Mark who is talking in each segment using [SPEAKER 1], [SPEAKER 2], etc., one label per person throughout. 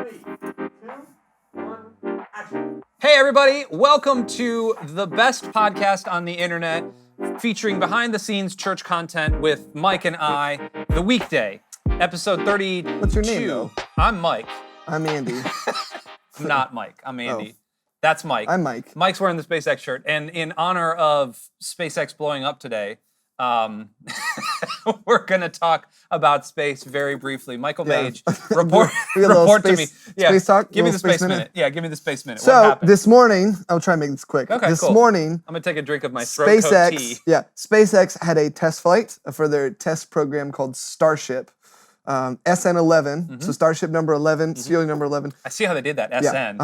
[SPEAKER 1] 3, 2, 1, action.
[SPEAKER 2] Hey everybody, welcome to the best podcast on the internet featuring behind the scenes church content with Mike and I, The Weekday, episode 32.
[SPEAKER 3] What's your name, though?
[SPEAKER 2] I'm Mike.
[SPEAKER 3] I'm Andy.
[SPEAKER 2] I'm not Mike, I'm Andy. That's Mike.
[SPEAKER 3] I'm Mike.
[SPEAKER 2] Mike's wearing the SpaceX shirt, and in honor of SpaceX blowing up today, we're going to talk about space very briefly. Michael Mage, report to me. Yeah,
[SPEAKER 3] space talk?
[SPEAKER 2] Give me the space minute. Yeah, give me the space minute. What
[SPEAKER 3] So
[SPEAKER 2] happened?
[SPEAKER 3] this morning, I'll try and make this quick.
[SPEAKER 2] Okay,
[SPEAKER 3] this
[SPEAKER 2] cool.
[SPEAKER 3] morning,
[SPEAKER 2] I'm going to take a drink of my throat coat tea.
[SPEAKER 3] SpaceX had a test flight for their test program called Starship. SN11, so Starship number 11, serial number 11.
[SPEAKER 2] I see how they did that, SN.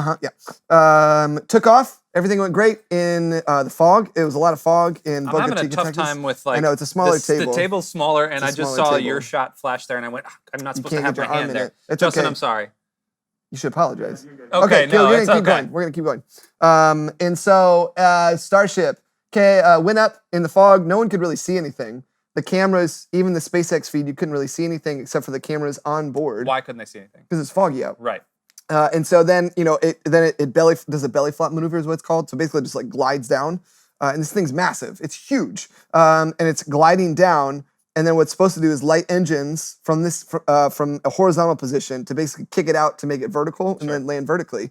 [SPEAKER 3] Took off. Everything went great in the fog. It was a lot of fog in Boca
[SPEAKER 2] I'm having a
[SPEAKER 3] Chica,
[SPEAKER 2] tough
[SPEAKER 3] Texas.
[SPEAKER 2] time with like.
[SPEAKER 3] I know, it's a smaller table.
[SPEAKER 2] The table's smaller, and
[SPEAKER 3] It's a
[SPEAKER 2] I just
[SPEAKER 3] smaller
[SPEAKER 2] saw
[SPEAKER 3] table.
[SPEAKER 2] your shot flash there, and I went, I'm not supposed to
[SPEAKER 3] can't
[SPEAKER 2] have
[SPEAKER 3] get
[SPEAKER 2] my
[SPEAKER 3] your arm
[SPEAKER 2] hand
[SPEAKER 3] in
[SPEAKER 2] there.
[SPEAKER 3] it. It's
[SPEAKER 2] Justin,
[SPEAKER 3] okay.
[SPEAKER 2] I'm sorry.
[SPEAKER 3] You should apologize.
[SPEAKER 2] Okay, no,
[SPEAKER 3] we're
[SPEAKER 2] it's
[SPEAKER 3] gonna keep
[SPEAKER 2] okay.
[SPEAKER 3] going. We're gonna keep going. And so Starship went up in the fog. No one could really see anything. The cameras, even the SpaceX feed, you couldn't really see anything except for the cameras on board.
[SPEAKER 2] Why couldn't they see anything?
[SPEAKER 3] Because it's foggy out.
[SPEAKER 2] Right.
[SPEAKER 3] And so then, it does a belly flop maneuver is what it's called. So basically it just like glides down. And this thing's massive. It's huge. And it's gliding down. And then what's supposed to do is light engines from a horizontal position to basically kick it out to make it vertical and then land vertically.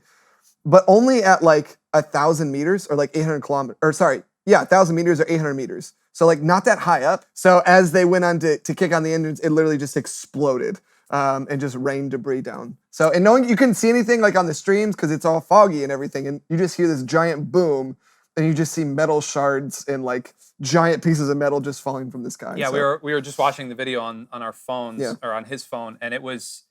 [SPEAKER 3] But only at like 1,000 meters or like 800 kilometers, 1,000 meters or 800 meters. So like not that high up. So as they went on to kick on the engines, it literally just exploded and just rained debris down. So, and knowing you couldn't see anything like on the streams because it's all foggy and everything, and you just hear this giant boom and you just see metal shards and like giant pieces of metal just falling from the sky.
[SPEAKER 2] Yeah,
[SPEAKER 3] so.
[SPEAKER 2] we were just watching the video on our phones or on his phone, and it was,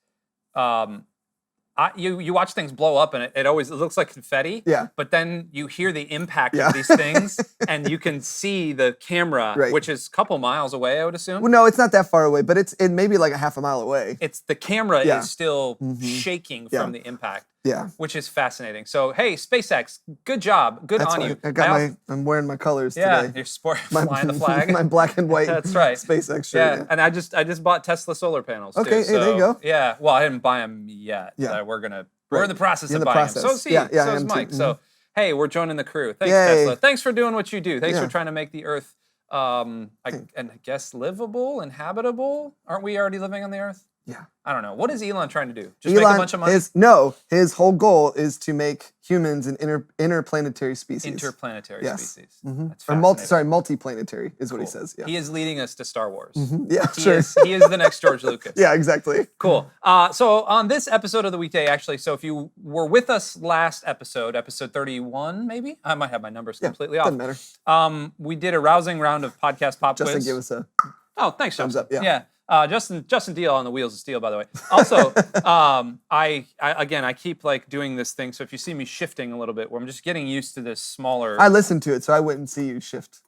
[SPEAKER 2] you watch things blow up, and it looks like confetti.
[SPEAKER 3] Yeah.
[SPEAKER 2] But then you hear the impact of these things, and you can see the camera, which is a couple miles away, I would assume.
[SPEAKER 3] Well, no, it's not that far away, but it may be like a half a mile away.
[SPEAKER 2] It's the camera is still shaking from the impact.
[SPEAKER 3] Yeah.
[SPEAKER 2] Which is fascinating. So, hey, SpaceX, good job. Good
[SPEAKER 3] That's
[SPEAKER 2] on
[SPEAKER 3] why
[SPEAKER 2] you.
[SPEAKER 3] I'm wearing my colors
[SPEAKER 2] yeah,
[SPEAKER 3] today.
[SPEAKER 2] you're flying the flag.
[SPEAKER 3] My black and white
[SPEAKER 2] That's right.
[SPEAKER 3] SpaceX shirt.
[SPEAKER 2] Yeah, and I just bought Tesla solar panels too.
[SPEAKER 3] Okay, hey, there you go.
[SPEAKER 2] Yeah, well, I didn't buy them yet.
[SPEAKER 3] Yeah.
[SPEAKER 2] We're in the process of
[SPEAKER 3] the
[SPEAKER 2] buying
[SPEAKER 3] process.
[SPEAKER 2] them. So
[SPEAKER 3] I
[SPEAKER 2] is
[SPEAKER 3] am
[SPEAKER 2] Mike.
[SPEAKER 3] too.
[SPEAKER 2] So, hey, we're joining the crew. Thanks,
[SPEAKER 3] Yay.
[SPEAKER 2] Tesla. Thanks for doing what you do. Thanks
[SPEAKER 3] Yeah.
[SPEAKER 2] for trying to make the Earth, and I guess livable, inhabitable. Aren't we already living on the Earth?
[SPEAKER 3] Yeah.
[SPEAKER 2] I don't know. What is Elon trying to do? Just make a bunch of money?
[SPEAKER 3] His whole goal is to make humans an interplanetary species.
[SPEAKER 2] Interplanetary species. That's
[SPEAKER 3] Or multiplanetary is what he says. Yeah.
[SPEAKER 2] He is leading us to Star Wars.
[SPEAKER 3] Yeah,
[SPEAKER 2] He is the next George Lucas.
[SPEAKER 3] Yeah, exactly.
[SPEAKER 2] Cool. So on this episode of the Weekday, actually, so if you were with us last episode 31, maybe? I might have my numbers completely off.
[SPEAKER 3] Doesn't matter.
[SPEAKER 2] We did a rousing round of podcast pop quiz.
[SPEAKER 3] Justin, give us a
[SPEAKER 2] Oh, thanks,
[SPEAKER 3] thumbs
[SPEAKER 2] Justin.
[SPEAKER 3] up. Yeah.
[SPEAKER 2] Justin Deal on the wheels of steel, by the way. Also, I keep like doing this thing. So if you see me shifting a little bit, where I'm just getting used to this smaller.
[SPEAKER 3] I listened to it, so I wouldn't see you shift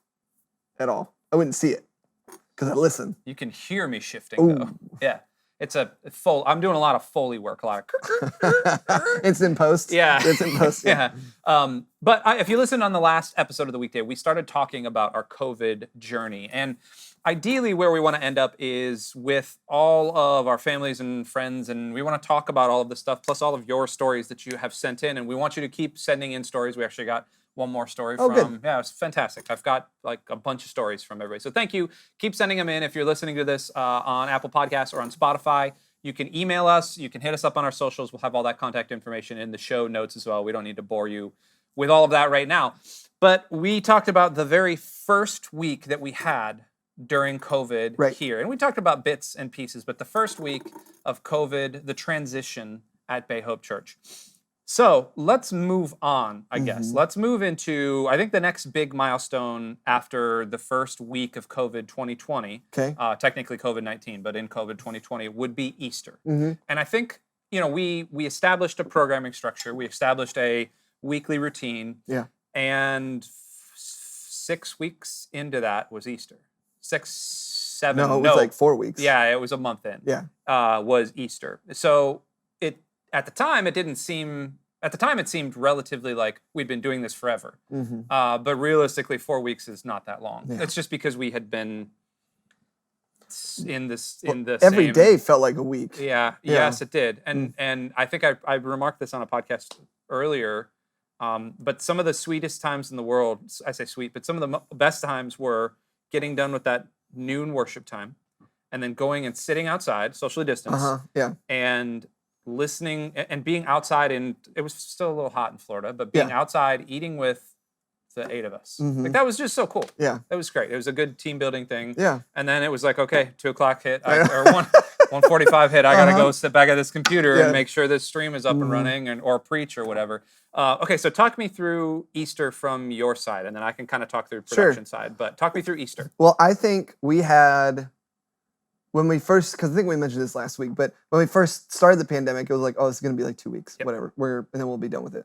[SPEAKER 3] at all. I wouldn't see it because I listen.
[SPEAKER 2] You can hear me shifting though. Yeah, it's I'm doing a lot of Foley work, a lot of.
[SPEAKER 3] It's in post.
[SPEAKER 2] Yeah,
[SPEAKER 3] it's in post.
[SPEAKER 2] Yeah. But if you listened on the last episode of the Weekday, we started talking about our COVID journey, and ideally where we want to end up is with all of our families and friends, and we want to talk about all of this stuff, plus all of your stories that you have sent in, and we want you to keep sending in stories. We actually got one more story from.
[SPEAKER 3] Good.
[SPEAKER 2] Yeah, it's fantastic. I've got like a bunch of stories from everybody. So thank you. Keep sending them in. If you're listening to this on Apple Podcasts or on Spotify, you can email us. You can hit us up on our socials. We'll have all that contact information in the show notes as well. We don't need to bore you with all of that right now. But we talked about the very first week that we had during COVID here. And we talked about bits and pieces, but the first week of COVID, the transition at Bay Hope Church. So let's move on, I guess. Let's move into, I think the next big milestone after the first week of COVID 2020, technically COVID-19, but in COVID 2020 would be Easter. And I think, we established a programming structure. We established a weekly routine.
[SPEAKER 3] Yeah.
[SPEAKER 2] And 6 weeks into that was Easter. 6, 7.
[SPEAKER 3] No, it was like 4 weeks.
[SPEAKER 2] Yeah, it was a month in.
[SPEAKER 3] Yeah.
[SPEAKER 2] Was Easter. So at the time it seemed relatively like we'd been doing this forever. But realistically, 4 weeks is not that long. Yeah. It's just because we had been in the
[SPEAKER 3] every
[SPEAKER 2] same
[SPEAKER 3] day felt like a week.
[SPEAKER 2] Yeah,
[SPEAKER 3] Yeah.
[SPEAKER 2] yes, it did. And I think I remarked this on a podcast earlier. But some of the sweetest times in the world, I say sweet, but some of the best times were getting done with that noon worship time and then going and sitting outside, socially distanced,
[SPEAKER 3] Yeah.
[SPEAKER 2] and listening and being outside. And it was still a little hot in Florida, but being
[SPEAKER 3] Yeah.
[SPEAKER 2] outside eating with the 8 of us.
[SPEAKER 3] Mhm.
[SPEAKER 2] Like that was just so cool.
[SPEAKER 3] Yeah.
[SPEAKER 2] That was great. It was a good team building thing.
[SPEAKER 3] Yeah.
[SPEAKER 2] And then it was like, okay, 2:00 hit, or 1:45 hit. I gotta go sit back at this computer
[SPEAKER 3] Yeah.
[SPEAKER 2] and make sure this stream is up and running, or preach or whatever. Okay, so talk me through Easter from your side, and then I can kind of talk through production side. But talk me through Easter.
[SPEAKER 3] Well, I think we had, when we first, because I think we mentioned this last week, but when we first started the pandemic, it was like, oh, it's going to be like 2 weeks, whatever, and then we'll be done with it.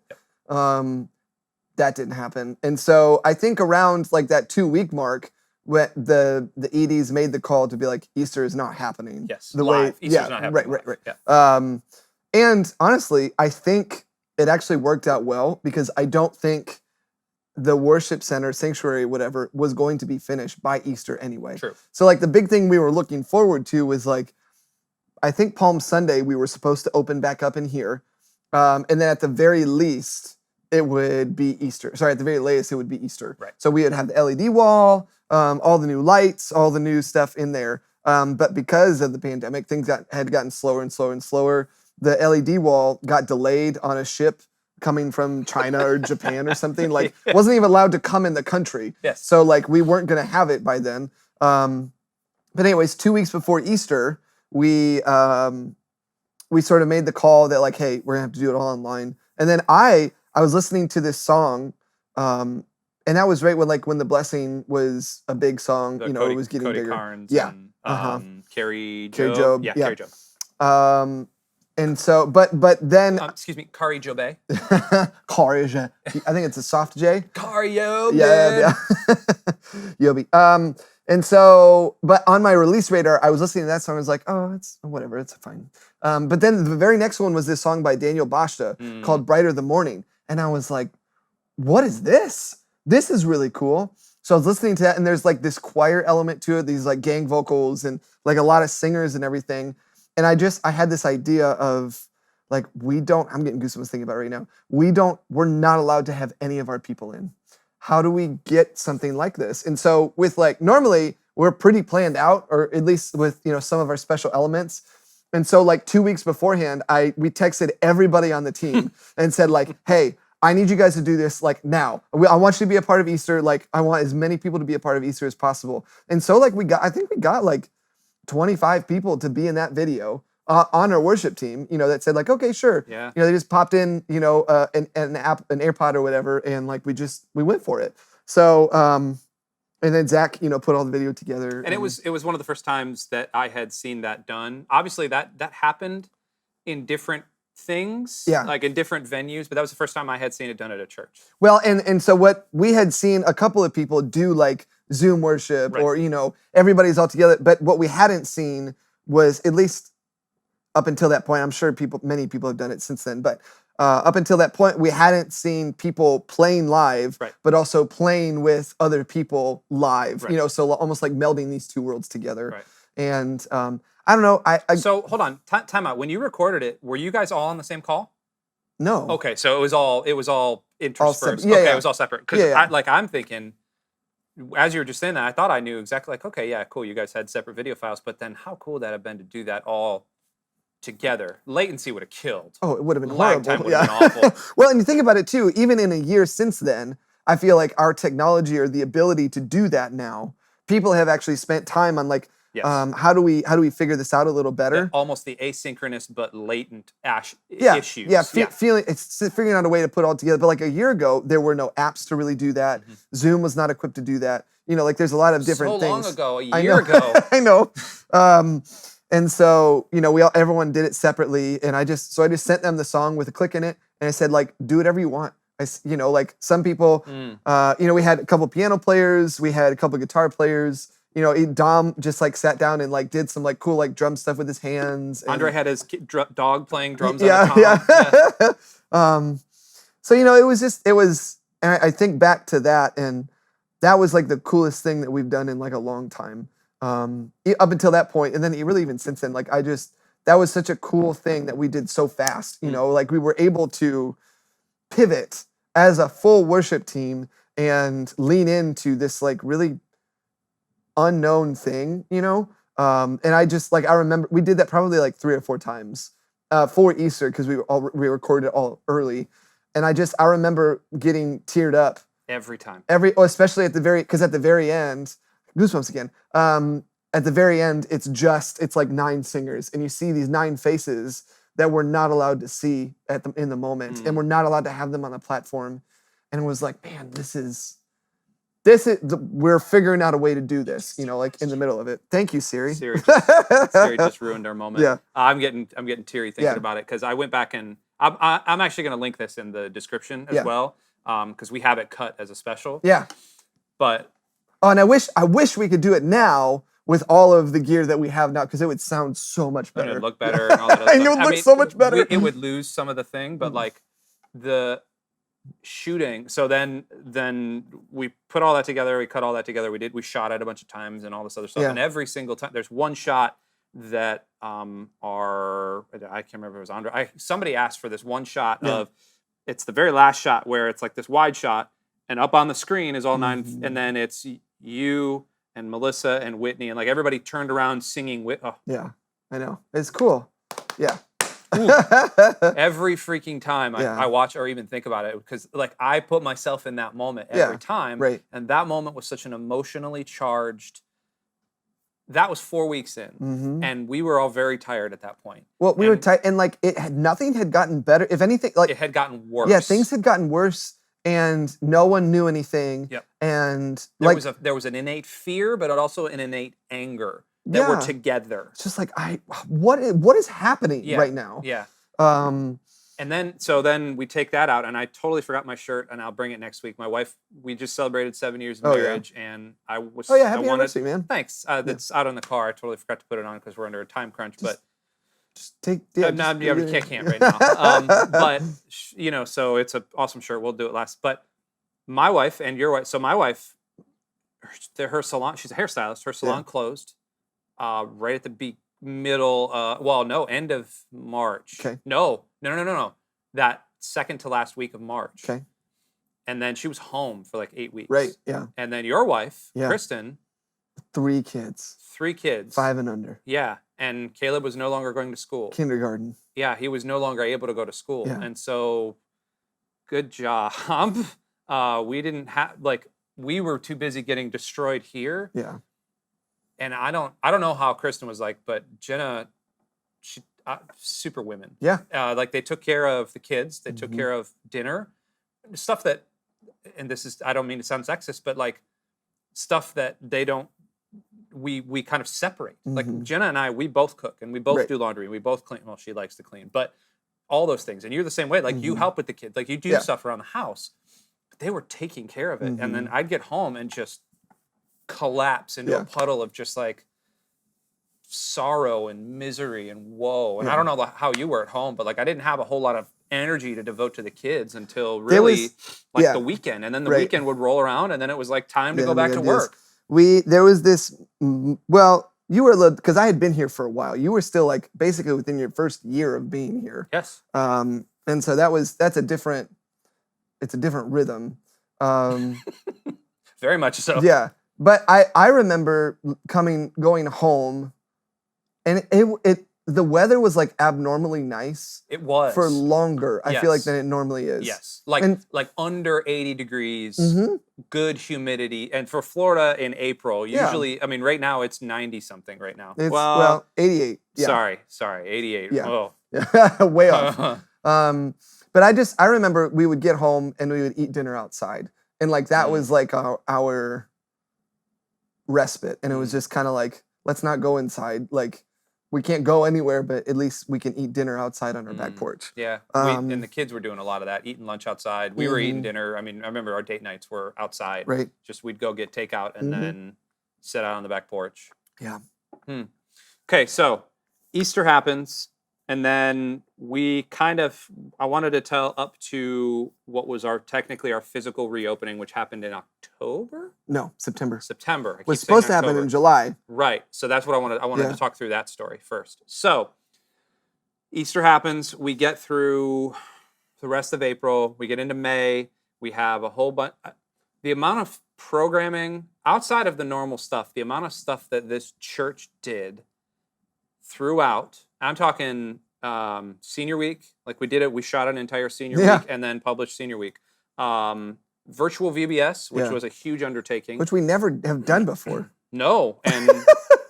[SPEAKER 3] That didn't happen. And so I think around like that 2-week mark, when the EDs made the call to be like, Easter is not happening.
[SPEAKER 2] Yes,
[SPEAKER 3] the
[SPEAKER 2] live.
[SPEAKER 3] way,
[SPEAKER 2] Easter's not happening.
[SPEAKER 3] Right.
[SPEAKER 2] Yeah.
[SPEAKER 3] And honestly, I think it actually worked out well because I don't think the worship center, sanctuary, whatever, was going to be finished by Easter anyway.
[SPEAKER 2] True.
[SPEAKER 3] So like the big thing we were looking forward to was like, I think Palm Sunday we were supposed to open back up in here. And then at the very least, it would be Easter. Sorry, at the very latest, it would be Easter.
[SPEAKER 2] Right.
[SPEAKER 3] So we would have the LED wall, all the new lights, all the new stuff in there. But because of the pandemic, things had gotten slower and slower and slower. The LED wall got delayed on a ship coming from China or Japan or something. Like, wasn't even allowed to come in the country.
[SPEAKER 2] Yes.
[SPEAKER 3] So like we weren't gonna have it by then. But anyways, 2 weeks before Easter, we sort of made the call that like, hey, we're gonna have to do it all online. And then I was listening to this song, and that was right when the blessing was a big song.
[SPEAKER 2] The
[SPEAKER 3] it was getting
[SPEAKER 2] Cody
[SPEAKER 3] bigger.
[SPEAKER 2] Carnes
[SPEAKER 3] Yeah.
[SPEAKER 2] and Carrie
[SPEAKER 3] Carrie
[SPEAKER 2] Job.
[SPEAKER 3] Job,
[SPEAKER 2] Yeah,
[SPEAKER 3] yeah.
[SPEAKER 2] Carrie Job.
[SPEAKER 3] And so, but then
[SPEAKER 2] Excuse me, Kari Jobe.
[SPEAKER 3] Kari J. I think it's a soft J.
[SPEAKER 2] Kari Jobe.
[SPEAKER 3] Yeah. Yobi. And so, but on my release radar, I was listening to that song. I was like, oh, it's whatever, it's fine. But then the very next one was this song by Daniel Bashta called Brighter the Morning. And I was like, what is this? This is really cool. So I was listening to that, and there's like this choir element to it, these like gang vocals and like a lot of singers and everything. And I had this idea of like, I'm getting goosebumps thinking about it right now. We're not allowed to have any of our people in. How do we get something like this? And so with like, normally we're pretty planned out, or at least with, some of our special elements. And so like 2 weeks beforehand, we texted everybody on the team and said like, hey, I need you guys to do this like now. I want you to be a part of Easter. Like I want as many people to be a part of Easter as possible. And so like I think we got like 25 people to be in that video on our worship team, that said like, okay, sure.
[SPEAKER 2] Yeah.
[SPEAKER 3] They just popped in, an AirPod or whatever. And like, we went for it. So, and then Zach, put all the video together.
[SPEAKER 2] And it was one of the first times that I had seen that done. Obviously that happened in different things, like in different venues, but that was the first time I had seen it done at a church.
[SPEAKER 3] Well, and so what we had seen a couple of people do like Zoom worship,
[SPEAKER 2] Right.
[SPEAKER 3] or, everybody's all together. But what we hadn't seen was, at least up until that point, I'm sure many people have done it since then, but up until that point, we hadn't seen people playing live,
[SPEAKER 2] Right.
[SPEAKER 3] but also playing with other people live,
[SPEAKER 2] Right.
[SPEAKER 3] So almost like melding these two worlds together.
[SPEAKER 2] Right.
[SPEAKER 3] And I don't know.
[SPEAKER 2] So hold on, time out. When you recorded it, were you guys all on the same call?
[SPEAKER 3] No.
[SPEAKER 2] Okay, so it was all interspersed.
[SPEAKER 3] Yeah,
[SPEAKER 2] okay,
[SPEAKER 3] yeah.
[SPEAKER 2] it was all separate. Because
[SPEAKER 3] Yeah.
[SPEAKER 2] I'm thinking, as you were just saying that, I thought I knew exactly like, okay, yeah, cool, you guys had separate video files, but then how cool would that have been to do that all together? Latency would have killed.
[SPEAKER 3] Oh, it would have been
[SPEAKER 2] Lag
[SPEAKER 3] horrible.
[SPEAKER 2] time would have been awful.
[SPEAKER 3] Well, and you think about it too, even in a year since then, I feel like our technology or the ability to do that now, people have actually spent time on like,
[SPEAKER 2] Yes.
[SPEAKER 3] how do we figure this out a little better?
[SPEAKER 2] Almost the asynchronous but latent issues.
[SPEAKER 3] Yeah, feeling it's figuring out a way to put it all together. But like a year ago, there were no apps to really do that. Zoom was not equipped to do that. Like there's a lot of different things.
[SPEAKER 2] So long ago,
[SPEAKER 3] I
[SPEAKER 2] year
[SPEAKER 3] know.
[SPEAKER 2] ago.
[SPEAKER 3] I know. And so, everyone did it separately, and I just sent them the song with a click in it, and I said like, do whatever you want. Like some people, we had a couple piano players, we had a couple guitar players. Dom just like sat down and like did some like cool like drum stuff with his hands. And,
[SPEAKER 2] Andre had his dog playing drums.
[SPEAKER 3] Yeah,
[SPEAKER 2] on a tom.
[SPEAKER 3] So it was, and I think back to that, and that was like the coolest thing that we've done in like a long time. up until that point, and then really even since then, like that was such a cool thing that we did so fast. You know, like we were able to pivot as a full worship team and lean into this like really unknown thing, you know. And I remember we did that probably like 3 or 4 times for Easter because we recorded it all early, and I remember getting teared up
[SPEAKER 2] Every time.
[SPEAKER 3] especially at the very end, goosebumps again. At the very end, it's like 9 singers, and you see these 9 faces that we're not allowed to see in the moment, and we're not allowed to have them on the platform. And it was like, man, we're figuring out a way to do this, you know, like in the middle of it. Thank you, Siri.
[SPEAKER 2] Siri just ruined our moment.
[SPEAKER 3] Yeah.
[SPEAKER 2] I'm getting teary thinking about it because I went back and I'm actually going to link this in the description as well because we have it cut as a special.
[SPEAKER 3] Yeah.
[SPEAKER 2] But
[SPEAKER 3] and I wish we could do it now with all of the gear that we have now because it would sound so much better.
[SPEAKER 2] It would look better and all that other
[SPEAKER 3] It
[SPEAKER 2] stuff.
[SPEAKER 3] would look so much better.
[SPEAKER 2] It would lose some of the thing, but like the shooting. So then we put all that together. We cut all that together. We shot it a bunch of times and all this other stuff.
[SPEAKER 3] Yeah.
[SPEAKER 2] And every single time, there's one shot that I can't remember if it was Andre. Somebody asked for this one shot of, it's the very last shot where it's like this wide shot, and up on the screen is all 9, and then it's you and Melissa and Whitney, and like everybody turned around singing.
[SPEAKER 3] Yeah, I know. It's cool. Yeah.
[SPEAKER 2] Every freaking time I watch or even think about it, because like I put myself in that moment every time,
[SPEAKER 3] right.
[SPEAKER 2] And that moment was such an emotionally charged. That was 4 weeks in, and we were all very tired at that point.
[SPEAKER 3] Well, we were tired, and like nothing had gotten better. If anything, like
[SPEAKER 2] it had gotten worse.
[SPEAKER 3] Yeah, things had gotten worse, and no one knew anything.
[SPEAKER 2] Yep.
[SPEAKER 3] And
[SPEAKER 2] there was an innate fear, but also an innate anger that were together.
[SPEAKER 3] It's just like what is happening right now?
[SPEAKER 2] Yeah. And then we take that out, and I totally forgot my shirt, and I'll bring it next week. My wife, we just celebrated 7 years of marriage, and I was.
[SPEAKER 3] Oh yeah, happy anniversary, man!
[SPEAKER 2] Thanks. That's out in the car. I totally forgot to put it on because we're under a time crunch, but.
[SPEAKER 3] We
[SPEAKER 2] can't right now. But you know, so it's an awesome shirt. We'll do it last. But my wife and your wife. So my wife, her salon. She's a hairstylist. Her salon closed right at the end of March.
[SPEAKER 3] Okay.
[SPEAKER 2] No. That second to last week of March.
[SPEAKER 3] Okay.
[SPEAKER 2] And then she was home for like 8 weeks.
[SPEAKER 3] Right. Yeah.
[SPEAKER 2] And then your wife, Kristen.
[SPEAKER 3] 3 kids.
[SPEAKER 2] 3 kids.
[SPEAKER 3] 5 and under.
[SPEAKER 2] Yeah. And Caleb was no longer going to school.
[SPEAKER 3] Kindergarten.
[SPEAKER 2] Yeah, he was no longer able to go to school.
[SPEAKER 3] Yeah.
[SPEAKER 2] And so, good job. We didn't have, we were too busy getting destroyed here.
[SPEAKER 3] Yeah.
[SPEAKER 2] And I don't know how Kristen was like, but Jenna, she super women.
[SPEAKER 3] Yeah.
[SPEAKER 2] They took care of the kids. They took care of dinner. Stuff that, and this is, I don't mean to sound sexist, but like stuff that they don't, we kind of separate. Like Jenna and I, we both cook and we both do laundry and we both clean. Well, she likes to clean, but all those things. And you're the same way. Like you help with the kids. Like you do stuff around the house. But they were taking care of it. And then I'd get home and just collapse into a puddle of just like sorrow and misery and woe. And I don't know how you were at home, but like I didn't have a whole lot of energy to devote to the kids until really the weekend. And then the weekend would roll around and then it was like time to go back to work.
[SPEAKER 3] There was this, well, you were, because I had been here for a while. You were still like basically within your first year of being here.
[SPEAKER 2] Yes.
[SPEAKER 3] And so it's a different rhythm.
[SPEAKER 2] Very much so.
[SPEAKER 3] Yeah. But I remember going home, and the weather was like abnormally nice.
[SPEAKER 2] It was.
[SPEAKER 3] For longer, I feel like, than it normally is.
[SPEAKER 2] Yes. Like under 80 degrees, good humidity. And for Florida in April, usually, I mean, right now it's 90 something right now.
[SPEAKER 3] Well, 88. Yeah.
[SPEAKER 2] Sorry, 88.
[SPEAKER 3] Yeah.
[SPEAKER 2] Oh.
[SPEAKER 3] Way off. But I remember we would get home and we would eat dinner outside. And like that was like our respite. And it was just kind of like, let's not go inside. Like, we can't go anywhere, but at least we can eat dinner outside on our back porch.
[SPEAKER 2] Yeah, and the kids were doing a lot of that, eating lunch outside. We were eating dinner. I mean, I remember our date nights were outside.
[SPEAKER 3] Right.
[SPEAKER 2] Just we'd go get takeout and then sit out on the back porch.
[SPEAKER 3] Yeah.
[SPEAKER 2] Okay, so Easter happens. And then I wanted to tell up to what was technically our physical reopening, which happened in October?
[SPEAKER 3] No, September.
[SPEAKER 2] September. I keep
[SPEAKER 3] Was
[SPEAKER 2] saying
[SPEAKER 3] supposed to happen
[SPEAKER 2] October.
[SPEAKER 3] in July.
[SPEAKER 2] Right. So that's what I wanted. I wanted
[SPEAKER 3] Yeah.
[SPEAKER 2] to talk through that story first. So Easter happens. We get through the rest of April. We get into May. We have a whole bunch. The amount of programming outside of the normal stuff, the amount of stuff that this church did throughout. I'm talking senior week. Like we did it. We shot an entire senior
[SPEAKER 3] Yeah.
[SPEAKER 2] week and then published senior week. Virtual VBS, which
[SPEAKER 3] Yeah.
[SPEAKER 2] was a huge undertaking.
[SPEAKER 3] Which we never have done before.
[SPEAKER 2] No, and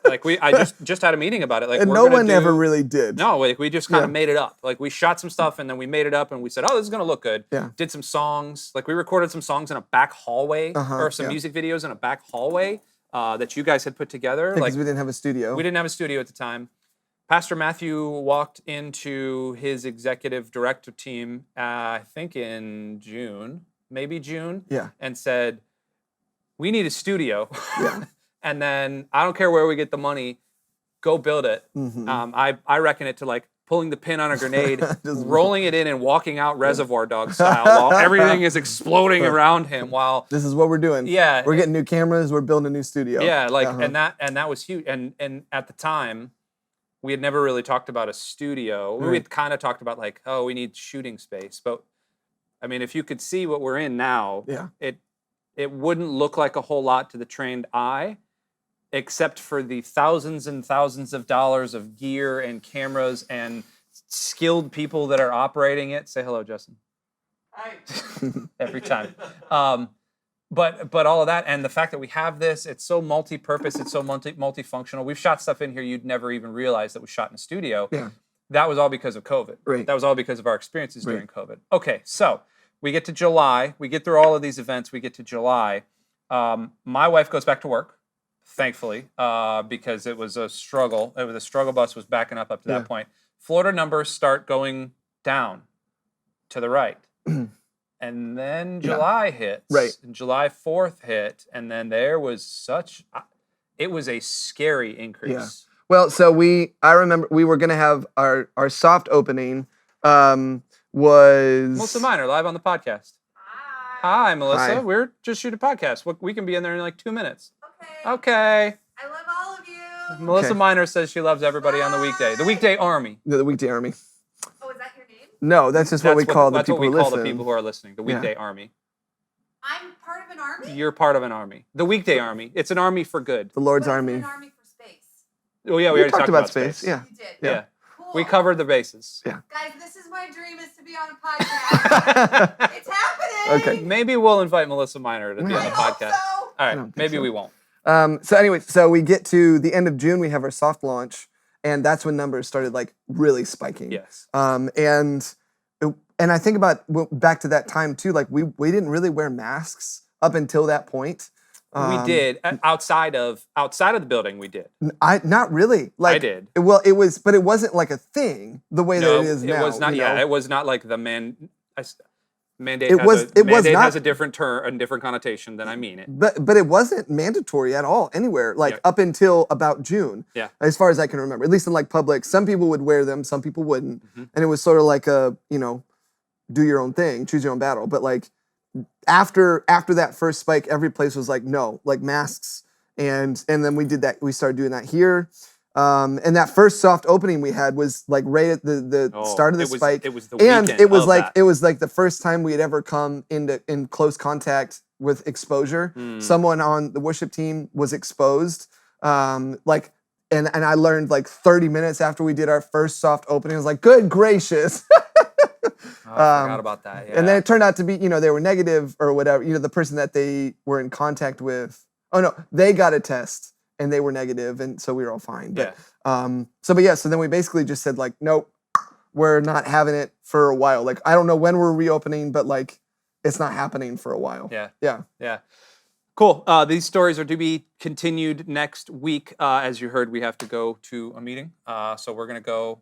[SPEAKER 2] like I just had a meeting about it. Like
[SPEAKER 3] And
[SPEAKER 2] we're
[SPEAKER 3] no
[SPEAKER 2] gonna
[SPEAKER 3] one ever
[SPEAKER 2] do-
[SPEAKER 3] really did.
[SPEAKER 2] No, like we just kind of
[SPEAKER 3] Yeah.
[SPEAKER 2] made it up. Like we shot some stuff and then we made it up and we said, oh, this is gonna look good.
[SPEAKER 3] Yeah.
[SPEAKER 2] Did some songs. Like we recorded some songs in a back hallway or some
[SPEAKER 3] yeah.
[SPEAKER 2] music videos in a back hallway that you guys had put together.
[SPEAKER 3] Because
[SPEAKER 2] Like
[SPEAKER 3] we didn't have a studio.
[SPEAKER 2] we didn't have a studio at the time. Pastor Matthew walked into his executive director team, I think in June, maybe June,
[SPEAKER 3] Yeah.
[SPEAKER 2] and said, we need a studio.
[SPEAKER 3] Yeah.
[SPEAKER 2] And then I don't care where we get the money, go build it.
[SPEAKER 3] Mhm.
[SPEAKER 2] I reckon it to like pulling the pin on a grenade,
[SPEAKER 3] Just-
[SPEAKER 2] rolling it in and walking out Reservoir Dog style while everything is exploding around him while
[SPEAKER 3] This is what we're doing.
[SPEAKER 2] Yeah.
[SPEAKER 3] We're getting new cameras. We're building a new studio.
[SPEAKER 2] yeah, like
[SPEAKER 3] Uh-huh.
[SPEAKER 2] and that was huge. And at the time, we had never really talked about a studio. We
[SPEAKER 3] Right.
[SPEAKER 2] had kind of talked about like, oh, we need shooting space. But I mean, if you could see what we're in now,
[SPEAKER 3] Yeah.
[SPEAKER 2] it wouldn't look like a whole lot to the trained eye, except for the thousands and thousands of dollars of gear and cameras and skilled people that are operating it. Say hello, Justin.
[SPEAKER 1] Hi.
[SPEAKER 2] Every time. But all of that and the fact that we have this, it's so multi-purpose, it's so multifunctional. We've shot stuff in here you'd never even realize that was shot in a studio.
[SPEAKER 3] Yeah.
[SPEAKER 2] That was all because of COVID.
[SPEAKER 3] Right.
[SPEAKER 2] That was all because of our experiences
[SPEAKER 3] Right.
[SPEAKER 2] during COVID. Okay, so we get to July. We get through all of these events. We get to July. My wife goes back to work, thankfully, because it was a struggle. It was a struggle bus was backing up to
[SPEAKER 3] Yeah.
[SPEAKER 2] that point. Florida numbers start going down to the right. And then July hits.
[SPEAKER 3] Right.
[SPEAKER 2] And July 4th hit. And then there was it was a scary increase.
[SPEAKER 3] Well, so I remember we were going to have our soft opening was...
[SPEAKER 2] Melissa Miner, live on the podcast. Hi, Melissa.
[SPEAKER 3] Hi.
[SPEAKER 2] We're just shooting a podcast. We can be in there in like 2 minutes.
[SPEAKER 4] Okay.
[SPEAKER 2] Okay.
[SPEAKER 4] I love all of you.
[SPEAKER 2] Melissa
[SPEAKER 3] Okay.
[SPEAKER 2] Miner says she loves everybody on the weekday. The weekday army.
[SPEAKER 3] The Weekday Army.
[SPEAKER 4] Oh, is that your name?
[SPEAKER 3] No, that's just what we call the
[SPEAKER 2] that's
[SPEAKER 3] people
[SPEAKER 2] what we
[SPEAKER 3] who
[SPEAKER 2] call
[SPEAKER 3] listen.
[SPEAKER 2] the people who are listening. The
[SPEAKER 3] Yeah.
[SPEAKER 2] weekday army.
[SPEAKER 4] I'm part of an army?
[SPEAKER 2] You're part of an army. The weekday army. It's an army for good.
[SPEAKER 3] The Lord's
[SPEAKER 4] What is
[SPEAKER 3] Army.
[SPEAKER 4] an army for space?
[SPEAKER 2] Oh yeah, we already
[SPEAKER 3] talked about space. Yeah.
[SPEAKER 4] You did.
[SPEAKER 2] Yeah.
[SPEAKER 4] Cool.
[SPEAKER 2] We covered the bases.
[SPEAKER 3] Yeah.
[SPEAKER 4] Guys, this is my dream is to be on a podcast. It's happening.
[SPEAKER 3] Okay.
[SPEAKER 2] Maybe we'll invite Melissa Miner to be on
[SPEAKER 4] I
[SPEAKER 2] the
[SPEAKER 4] hope
[SPEAKER 2] podcast.
[SPEAKER 4] so.
[SPEAKER 2] All
[SPEAKER 3] I
[SPEAKER 2] right.
[SPEAKER 3] don't think
[SPEAKER 2] Maybe
[SPEAKER 3] so.
[SPEAKER 2] we won't.
[SPEAKER 3] So anyway, so we get to the end of June, we have our soft launch, and that's when numbers started like really spiking.
[SPEAKER 2] Yes.
[SPEAKER 3] And I think about back to that time too, like we didn't really wear masks up until that point.
[SPEAKER 2] We did outside of the building. We did.
[SPEAKER 3] I not really. Like
[SPEAKER 2] I did.
[SPEAKER 3] Well, it was, but it wasn't like a thing the way
[SPEAKER 2] No,
[SPEAKER 3] that it is now.
[SPEAKER 2] it was not.
[SPEAKER 3] you
[SPEAKER 2] Yeah,
[SPEAKER 3] know?
[SPEAKER 2] it was not like the mandate.
[SPEAKER 3] It was
[SPEAKER 2] mandate
[SPEAKER 3] not-
[SPEAKER 2] has a different term, a different connotation than I mean it.
[SPEAKER 3] But it wasn't mandatory at all anywhere, like
[SPEAKER 2] Yeah.
[SPEAKER 3] up until about June.
[SPEAKER 2] Yeah.
[SPEAKER 3] As far as I can remember, at least in like public, some people would wear them, some people wouldn't,
[SPEAKER 2] Mhm.
[SPEAKER 3] and it was sort of like a do your own thing, choose your own battle. But like after that first spike, every place was like no, like masks, and then we did that. We started doing that here. And that first soft opening we had was like right at the
[SPEAKER 2] Oh,
[SPEAKER 3] start of the
[SPEAKER 2] it was-
[SPEAKER 3] spike.
[SPEAKER 2] it was the
[SPEAKER 3] and
[SPEAKER 2] weekend
[SPEAKER 3] it was
[SPEAKER 2] of
[SPEAKER 3] like
[SPEAKER 2] that.
[SPEAKER 3] it was like the first time we had ever come in close contact with exposure.
[SPEAKER 2] Mm.
[SPEAKER 3] Someone on the worship team was exposed. And I learned like 30 minutes after we did our first soft opening. I was like, good gracious.
[SPEAKER 2] Oh, I forgot about that. Yeah.
[SPEAKER 3] And then it turned out to be, they were negative or whatever. The person that they were in contact with, oh no, they got a test and they were negative, and so we were all fine. But so then we basically just said like, nope, we're not having it for a while. Like I don't know when we're reopening, but like it's not happening for a while.
[SPEAKER 2] Yeah.
[SPEAKER 3] Yeah.
[SPEAKER 2] Yeah. Cool. These stories are to be continued next week. As you heard, we have to go to a meeting. So we're going to go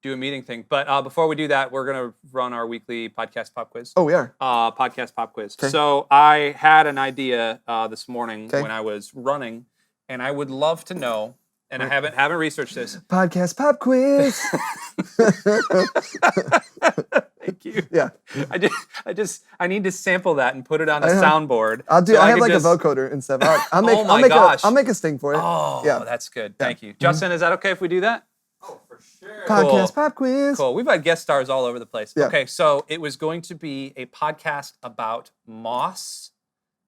[SPEAKER 2] do a meeting thing. But before we do that, we're going to run our weekly podcast pop quiz.
[SPEAKER 3] Oh, we are.
[SPEAKER 2] Podcast pop quiz.
[SPEAKER 3] 'Kay.
[SPEAKER 2] So I had an idea this morning
[SPEAKER 3] 'Kay.
[SPEAKER 2] when I was running, and I would love to know and I haven't researched this.
[SPEAKER 3] Podcast pop quiz.
[SPEAKER 2] Thank you.
[SPEAKER 3] Yeah.
[SPEAKER 2] I need to sample that and put it on a
[SPEAKER 3] I know.
[SPEAKER 2] soundboard.
[SPEAKER 3] I'll do.
[SPEAKER 2] so
[SPEAKER 3] I have like
[SPEAKER 2] just,
[SPEAKER 3] a vocoder and stuff. I'll make.
[SPEAKER 2] Oh my
[SPEAKER 3] I'll make
[SPEAKER 2] gosh.
[SPEAKER 3] I'll make a sting for it.
[SPEAKER 2] Oh,
[SPEAKER 3] yeah.
[SPEAKER 2] that's good. Thank you, Justin. Is that okay if we do that?
[SPEAKER 1] Oh, for sure.
[SPEAKER 3] Podcast pop quiz.
[SPEAKER 2] Cool. We've had guest stars all over the place.
[SPEAKER 3] Yeah.
[SPEAKER 2] Okay, so it was going to be a podcast about moss,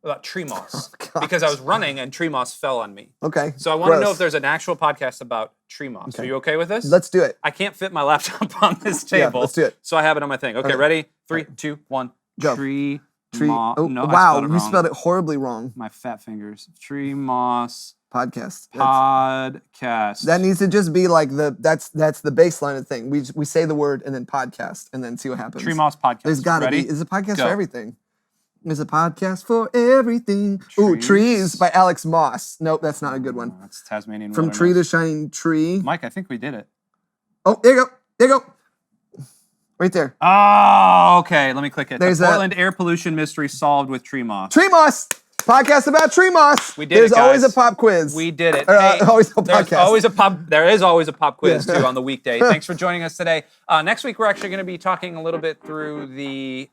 [SPEAKER 2] about tree moss,
[SPEAKER 3] Oh,
[SPEAKER 2] because I was running and tree moss fell on me.
[SPEAKER 3] Okay.
[SPEAKER 2] So I want to know
[SPEAKER 3] Gross.
[SPEAKER 2] if there's an actual podcast about tree moss.
[SPEAKER 3] Okay.
[SPEAKER 2] Are you okay with this?
[SPEAKER 3] Let's do it.
[SPEAKER 2] I can't fit my laptop on this table.
[SPEAKER 3] let's do it.
[SPEAKER 2] So I have it on my thing. Okay,
[SPEAKER 3] Okay.
[SPEAKER 2] ready? 3, 2, 1.
[SPEAKER 3] Go.
[SPEAKER 2] Tree
[SPEAKER 3] Oh,
[SPEAKER 2] no, I
[SPEAKER 3] wow,
[SPEAKER 2] spelled it
[SPEAKER 3] we
[SPEAKER 2] wrong.
[SPEAKER 3] spelled it horribly wrong.
[SPEAKER 2] My fat fingers. Tree moss
[SPEAKER 3] Podcast.
[SPEAKER 2] podcast.
[SPEAKER 3] That needs to just be like that's the baseline of the thing. We say the word and then podcast and then see what happens.
[SPEAKER 2] Tree moss podcast.
[SPEAKER 3] There's got to
[SPEAKER 2] Ready?
[SPEAKER 3] be. There's a podcast
[SPEAKER 2] Go.
[SPEAKER 3] for everything. There's a podcast for everything. Ooh, Trees by Alex Moss. Nope, that's not a good one.
[SPEAKER 2] Oh, that's Tasmanian.
[SPEAKER 3] From Tree to Shining Tree.
[SPEAKER 2] Mike, I think we did it.
[SPEAKER 3] Oh, there you go. There you go. Right there.
[SPEAKER 2] Oh, okay. Let me click it.
[SPEAKER 3] There's
[SPEAKER 2] the
[SPEAKER 3] a-
[SPEAKER 2] Portland air pollution mystery solved with tree moss.
[SPEAKER 3] Tree Moss. Podcast about tree moss.
[SPEAKER 2] We did
[SPEAKER 3] There's
[SPEAKER 2] it,
[SPEAKER 3] always
[SPEAKER 2] guys.
[SPEAKER 3] a pop quiz.
[SPEAKER 2] We did it.
[SPEAKER 3] Always a
[SPEAKER 2] there's
[SPEAKER 3] podcast.
[SPEAKER 2] always a pop. There is always a pop quiz
[SPEAKER 3] Yeah.
[SPEAKER 2] too on the weekday. Thanks for joining us today. Next week we're actually going to be talking a little bit through the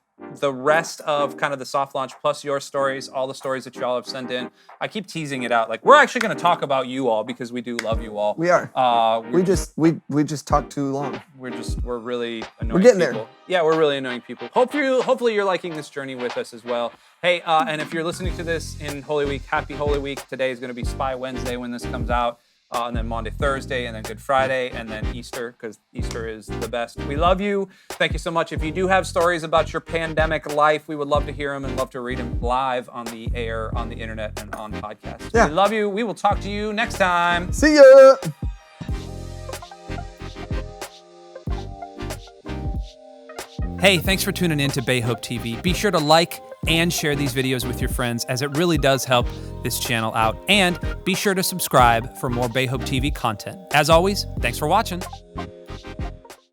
[SPEAKER 2] rest of kind of the soft launch plus your stories, all the stories that y'all have sent in. I keep teasing it out. Like we're actually going to talk about you all because we do love you all.
[SPEAKER 3] We are.
[SPEAKER 2] We
[SPEAKER 3] We just talk too long.
[SPEAKER 2] we're really annoying.
[SPEAKER 3] We're getting there.
[SPEAKER 2] people. Yeah, we're really annoying people. Hopefully you're liking this journey with us as well. Hey, and if you're listening to this in Holy Week, happy Holy Week. Today is going to be Spy Wednesday when this comes out. And then Maundy, Thursday, and then Good Friday, and then Easter, because Easter is the best. We love you. Thank you so much. If you do have stories about your pandemic life, we would love to hear them and love to read them live on the air, on the internet, and on podcasts.
[SPEAKER 3] Yeah.
[SPEAKER 2] We love you. We will talk to you next time.
[SPEAKER 3] See ya.
[SPEAKER 2] Hey, thanks for tuning in to Bay Hope TV. Be sure to like and share these videos with your friends, as it really does help this channel out. And be sure to subscribe for more Bay Hope TV content. As always, thanks for watching.